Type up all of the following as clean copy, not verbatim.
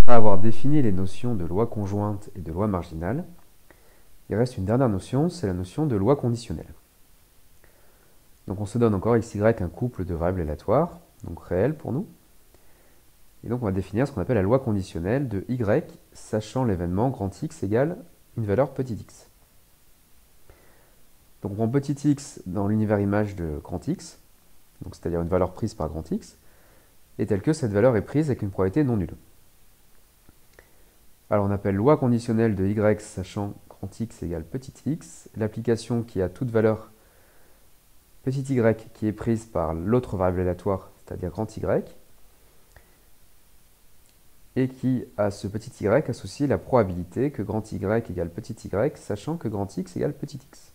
Après avoir défini les notions de loi conjointe et de loi marginale, il reste une dernière notion, c'est la notion de loi conditionnelle. Donc on se donne encore x, y un couple de variables aléatoires, donc réels pour nous. Et donc on va définir ce qu'on appelle la loi conditionnelle de y, sachant l'événement grand X égale une valeur petit x. Donc on prend petit x dans l'univers image de grand X, c'est-à-dire une valeur prise par grand X, et telle que cette valeur est prise avec une probabilité non nulle. Alors on appelle loi conditionnelle de y sachant grand X égale petit x, l'application qui a toute valeur petit y qui est prise par l'autre variable aléatoire, c'est-à-dire grand Y, et qui a ce petit y associé la probabilité que grand Y égale petit y, sachant que grand X égale petit x.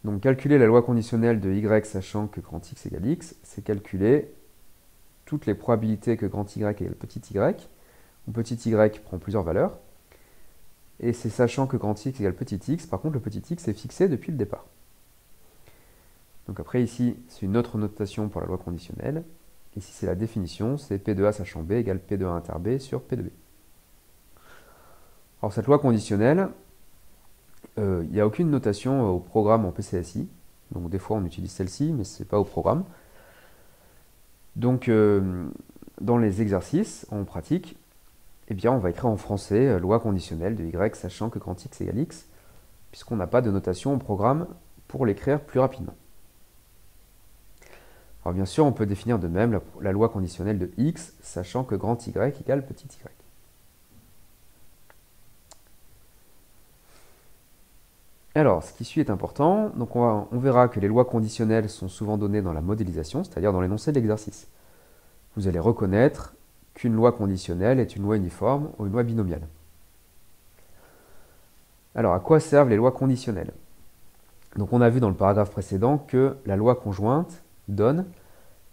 Donc calculer la loi conditionnelle de y sachant que grand X égale x, c'est calculer toutes les probabilités que grand Y égale petit y, où petit y prend plusieurs valeurs, et c'est sachant que grand X égale petit x, par contre le petit x est fixé depuis le départ. Donc après ici, c'est une autre notation pour la loi conditionnelle. Ici c'est la définition, c'est P de A sachant B égale P de A inter B sur P de B. Alors cette loi conditionnelle, il n'y a aucune notation au programme en PCSI, donc des fois on utilise celle-ci, mais ce n'est pas au programme. Donc dans les exercices, en pratique, eh bien, on va écrire en français loi conditionnelle de y sachant que grand X égale x, puisqu'on n'a pas de notation au programme pour l'écrire plus rapidement. Alors bien sûr, on peut définir de même la loi conditionnelle de x, sachant que grand Y égale petit y. Alors, ce qui suit est important. Donc on verra que les lois conditionnelles sont souvent données dans la modélisation, c'est-à-dire dans l'énoncé de l'exercice. Vous allez reconnaître qu'une loi conditionnelle est une loi uniforme ou une loi binomiale. Alors, à quoi servent les lois conditionnelles? Donc on a vu dans le paragraphe précédent que la loi conjointe donne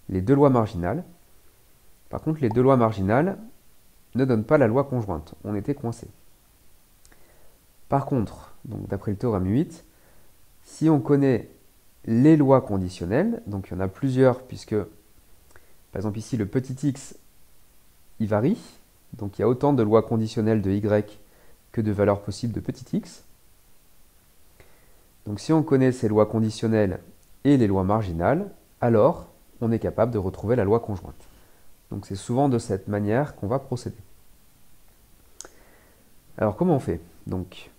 les deux lois marginales. Par contre, les deux lois marginales ne donnent pas la loi conjointe. On était coincé. Par contre, d'après le théorème 8, si on connaît les lois conditionnelles, donc il y en a plusieurs puisque, par exemple ici, le petit x, il varie. Donc il y a autant de lois conditionnelles de y que de valeurs possibles de petit x. Donc si on connaît ces lois conditionnelles et les lois marginales, alors on est capable de retrouver la loi conjointe. Donc c'est souvent de cette manière qu'on va procéder. Alors comment on fait? Donc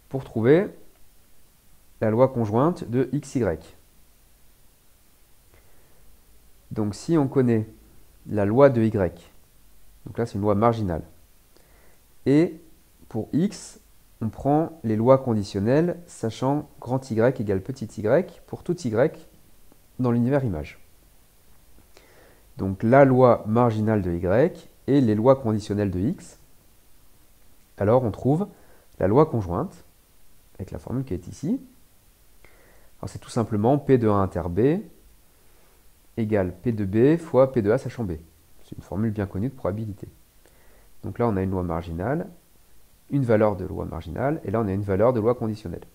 pour trouver la loi conjointe de xy. Donc si on connaît la loi de y, donc là c'est une loi marginale, et pour x, on prend les lois conditionnelles sachant grand Y égale petit y pour tout y dans l'univers image. Donc la loi marginale de y et les lois conditionnelles de x. Alors on trouve la loi conjointe avec la formule qui est ici. Alors c'est tout simplement P de A inter B égale P de B fois P de A sachant B. C'est une formule bien connue de probabilité. Donc là on a une loi marginale, une valeur de loi marginale, et là on a une valeur de loi conditionnelle.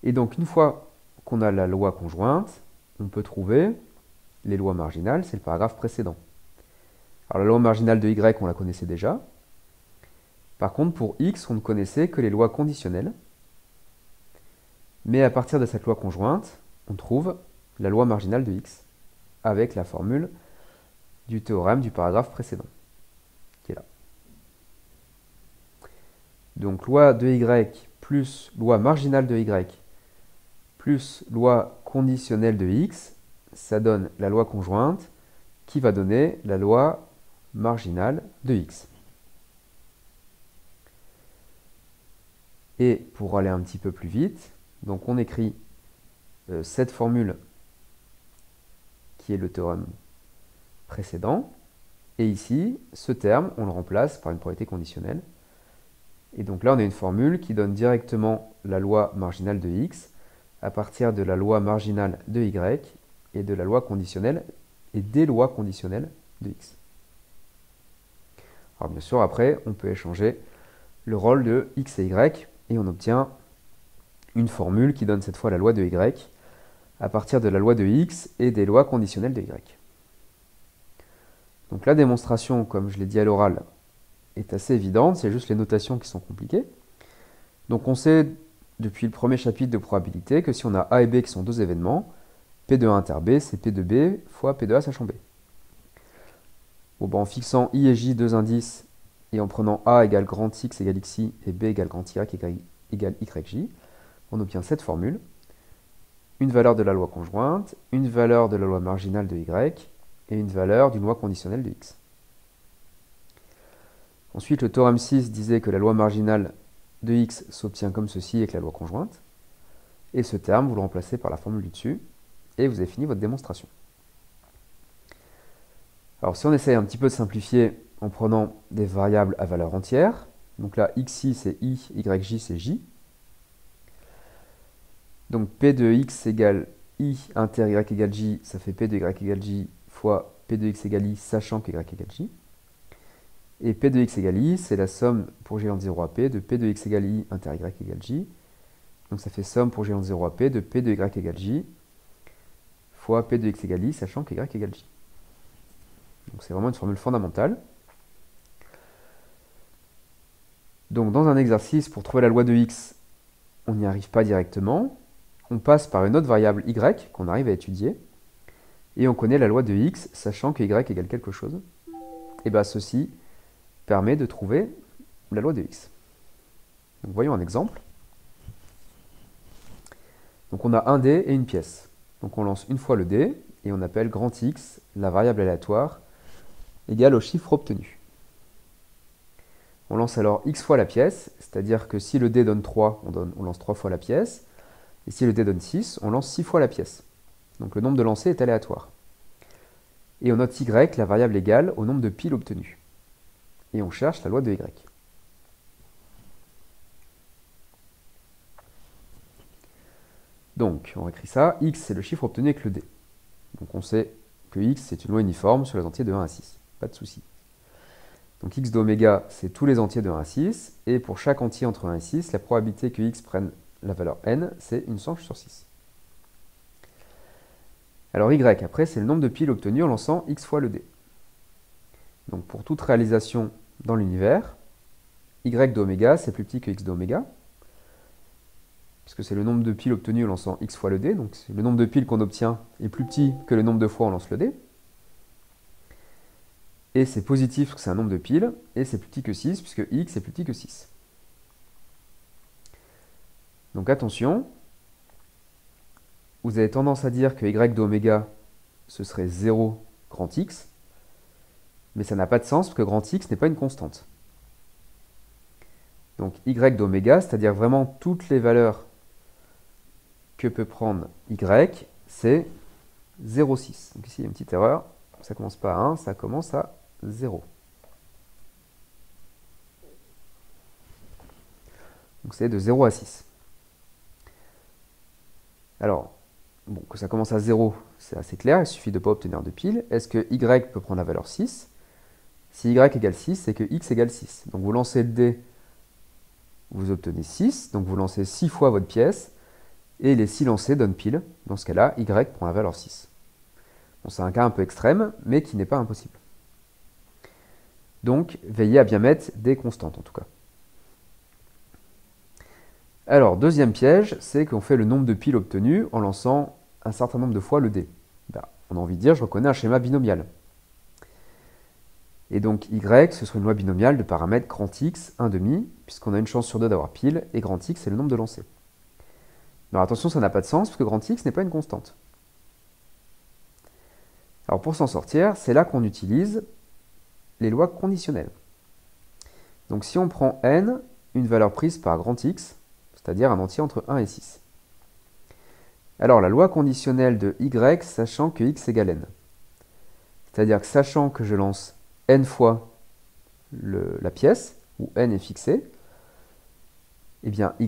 Et donc une fois qu'on a la loi conjointe, on peut trouver les lois marginales, c'est le paragraphe précédent. Alors la loi marginale de y, on la connaissait déjà. Par contre, pour x, on ne connaissait que les lois conditionnelles. Mais à partir de cette loi conjointe, on trouve la loi marginale de x, avec la formule du théorème du paragraphe précédent, qui est là. Donc loi de y plus loi marginale de y plus loi conditionnelle de x, ça donne la loi conjointe qui va donner la loi marginale de x. Et pour aller un petit peu plus vite, donc on écrit cette formule qui est le théorème précédent, et ici, ce terme, on le remplace par une probabilité conditionnelle. Et donc là, on a une formule qui donne directement la loi marginale de x à partir de la loi marginale de y et de la loi conditionnelle et des lois conditionnelles de x. Alors bien sûr, après, on peut échanger le rôle de x et y et on obtient une formule qui donne cette fois la loi de y à partir de la loi de x et des lois conditionnelles de y. Donc la démonstration, comme je l'ai dit à l'oral, est assez évidente, c'est juste les notations qui sont compliquées. Donc on sait depuis le premier chapitre de probabilité que si on a A et B qui sont deux événements, P de A inter B, c'est P de B fois P de A sachant B. Bon, ben, en fixant I et J deux indices, et en prenant A égale grand X égale XI et B égale grand Y égale YJ, on obtient cette formule. Une valeur de la loi conjointe, une valeur de la loi marginale de Y, et une valeur d'une loi conditionnelle de X. Ensuite, le théorème 6 disait que la loi marginale de X s'obtient comme ceci avec la loi conjointe. Et ce terme, vous le remplacez par la formule du dessus, et vous avez fini votre démonstration. Alors si on essaye un petit peu de simplifier en prenant des variables à valeur entière, donc là, xi c'est i, yj c'est j. Donc p de x égale i inter y égale j, ça fait p de y égale j fois p de x égale i, sachant que y égale j. Et p de x égale i, c'est la somme pour g en 0 à p de p de x égale i inter y égale j. Donc ça fait somme pour g en 0 à p de p de y égale j fois p de x égale i, sachant que y égale j. Donc c'est vraiment une formule fondamentale. Donc dans un exercice, pour trouver la loi de x, on n'y arrive pas directement. On passe par une autre variable y qu'on arrive à étudier. Et on connaît la loi de x, sachant que y égale quelque chose. Et bien ceci permet de trouver la loi de x. Donc voyons un exemple. Donc on a un dé et une pièce. Donc on lance une fois le dé, et on appelle grand X la variable aléatoire égale au chiffre obtenu. On lance alors x fois la pièce, c'est-à-dire que si le dé donne 3, on lance 3 fois la pièce, et si le dé donne 6, on lance 6 fois la pièce. Donc le nombre de lancers est aléatoire. Et on note y la variable égale au nombre de piles obtenues. Et on cherche la loi de y. Donc on écrit ça, x c'est le chiffre obtenu avec le dé. Donc on sait que x c'est une loi uniforme sur les entiers de 1 à 6, pas de souci. Donc x d'oméga, c'est tous les entiers de 1 à 6, et pour chaque entier entre 1 et 6, la probabilité que x prenne la valeur n, c'est une sange sur 6. Alors y, après, c'est le nombre de piles obtenues en lançant x fois le dé. Donc pour toute réalisation dans l'univers, y d'oméga, c'est plus petit que x d'oméga, puisque c'est le nombre de piles obtenues en lançant x fois le dé, donc le nombre de piles qu'on obtient est plus petit que le nombre de fois on lance le dé. Et c'est positif parce que c'est un nombre de piles, et c'est plus petit que 6, puisque x est plus petit que 6. Donc attention, vous avez tendance à dire que y d'oméga, ce serait 0 grand X, mais ça n'a pas de sens parce que grand X n'est pas une constante. Donc y d'oméga, c'est-à-dire vraiment toutes les valeurs que peut prendre y, c'est 0,6. Donc ici, il y a une petite erreur, ça commence pas à 1, ça commence à 0. Donc c'est de 0 à 6. Alors, bon, que ça commence à 0, c'est assez clair, il suffit de ne pas obtenir de pile. Est-ce que y peut prendre la valeur 6? Si y égale 6, c'est que x égale 6. Donc vous lancez le dé, vous obtenez 6, donc vous lancez 6 fois votre pièce, et les 6 lancés donnent pile. Dans ce cas-là, y prend la valeur 6. Bon, c'est un cas un peu extrême, mais qui n'est pas impossible. Donc, veillez à bien mettre des constantes, en tout cas. Alors, deuxième piège, c'est qu'on fait le nombre de piles obtenues en lançant un certain nombre de fois le dé. Ben, on a envie de dire, je reconnais un schéma binomial. Et donc, y, ce serait une loi binomiale de paramètres grand X, 1,5, puisqu'on a une chance sur 2 d'avoir pile, et grand X, c'est le nombre de lancers. Alors attention, ça n'a pas de sens, parce que grand X n'est pas une constante. Alors pour s'en sortir, c'est là qu'on utilise les lois conditionnelles. Donc si on prend n, une valeur prise par grand X, c'est-à-dire un entier entre 1 et 6. Alors la loi conditionnelle de y, sachant que x égale n. C'est-à-dire que sachant que je lance n fois la pièce, où n est fixé, eh bien y,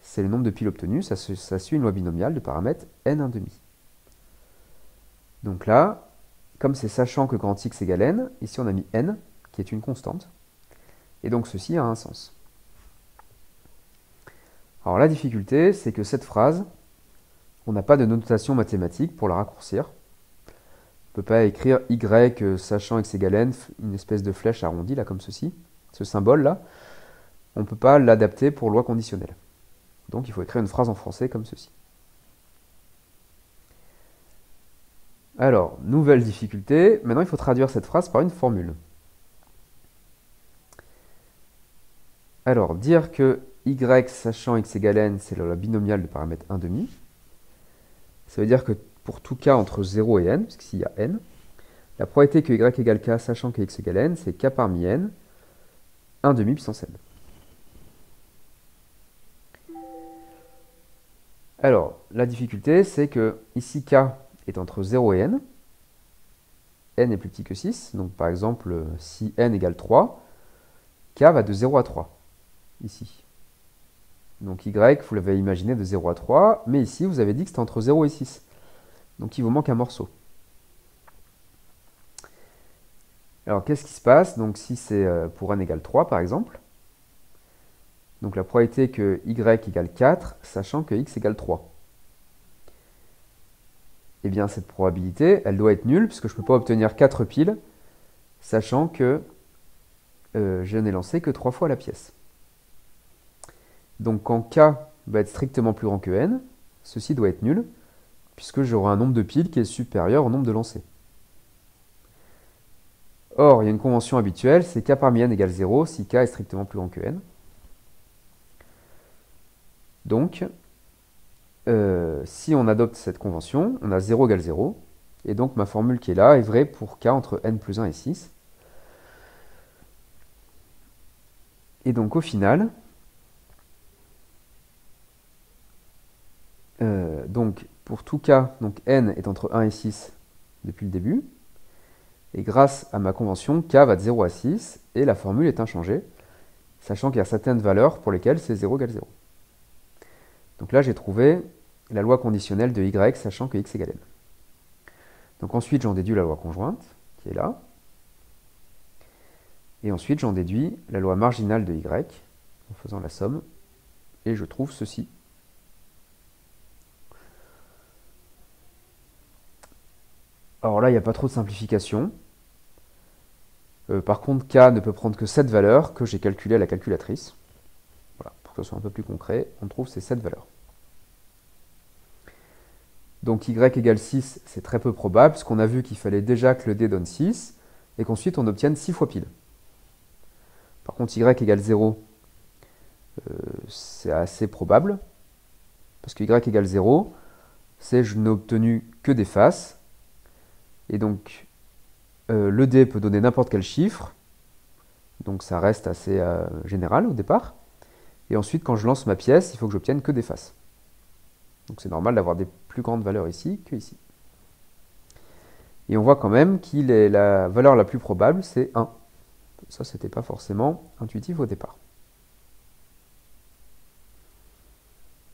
c'est le nombre de piles obtenues, ça suit une loi binomiale de paramètres n1,5. Donc là, comme c'est sachant que grand X égale n, ici on a mis n, qui est une constante, et donc ceci a un sens. Alors la difficulté, c'est que cette phrase, on n'a pas de notation mathématique pour la raccourcir, peux pas écrire y sachant x égale n, une espèce de flèche arrondie, là, comme ceci, ce symbole-là. On ne peut pas l'adapter pour loi conditionnelle. Donc il faut écrire une phrase en français comme ceci. Alors, nouvelle difficulté. Maintenant, il faut traduire cette phrase par une formule. Alors, dire que y sachant x égale n, c'est la loi binomiale de paramètre 1,5. Ça veut dire que pour tout k entre 0 et n, parce qu'ici il y a n, la probabilité que y égale k sachant que x égale n, c'est k parmi n, 1,5 puissance n. Alors, la difficulté, c'est que ici k est entre 0 et n. N est plus petit que 6. Donc, par exemple, si n égale 3, k va de 0 à 3, ici. Donc, y, vous l'avez imaginé de 0 à 3, mais ici, vous avez dit que c'était entre 0 et 6. Donc, il vous manque un morceau. Alors, qu'est-ce qui se passe? Donc, si c'est pour n égale 3, par exemple, donc la probabilité que y égale 4, sachant que x égale 3. Eh bien, cette probabilité, elle doit être nulle, puisque je ne peux pas obtenir 4 piles, sachant que je n'ai lancé que 3 fois la pièce. Donc, quand k va être strictement plus grand que n, ceci doit être nul, puisque j'aurai un nombre de piles qui est supérieur au nombre de lancers. Or, il y a une convention habituelle, c'est k parmi n égale 0 si k est strictement plus grand que n. Donc, si on adopte cette convention, on a 0 égale 0, et donc ma formule qui est là est vraie pour k entre n plus 1 et 6. Et donc au final, donc pour tout k, donc n est entre 1 et 6 depuis le début, et grâce à ma convention, k va de 0 à 6, et la formule est inchangée, sachant qu'il y a certaines valeurs pour lesquelles c'est 0 égale 0. Donc là, j'ai trouvé la loi conditionnelle de y, sachant que x égale n. Donc ensuite, j'en déduis la loi conjointe, qui est là. Et ensuite, j'en déduis la loi marginale de y, en faisant la somme, et je trouve ceci. Alors là, il n'y a pas trop de simplification. Par contre, k ne peut prendre que cette valeur que j'ai calculée à la calculatrice. Voilà, pour que ce soit un peu plus concret, on trouve ces 7 valeurs. Donc y égale 6, c'est très peu probable, puisqu'on a vu qu'il fallait déjà que le dé donne 6, et qu'ensuite on obtienne 6 fois pile. Par contre, y égale 0, c'est assez probable, parce que y égale 0, c'est je n'ai obtenu que des faces, et donc le dé peut donner n'importe quel chiffre, donc ça reste assez général au départ, et ensuite quand je lance ma pièce, il faut que j'obtienne que des faces. Donc c'est normal d'avoir des plus grandes valeurs ici que ici. Et on voit quand même que la valeur la plus probable, c'est 1. Ça, c'était pas forcément intuitif au départ.